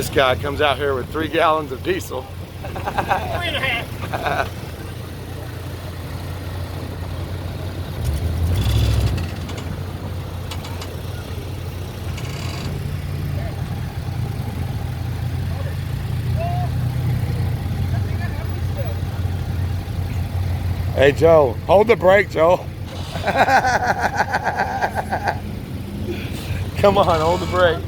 This guy comes out here with 3 gallons of diesel. 3.5. Hey Joe, hold the brake, Joe. Come on, hold the brake.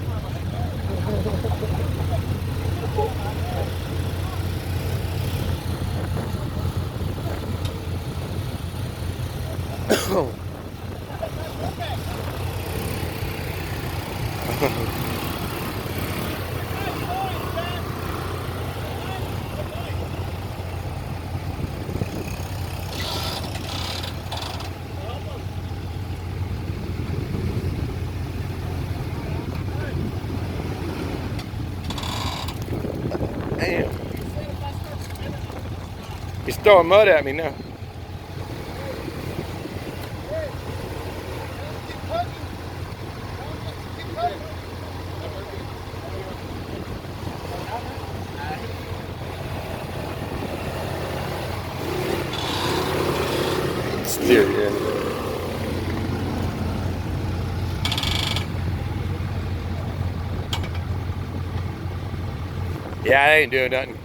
Damn. He's throwing mud at me now. Steer, yeah. Yeah, I ain't doing nothing.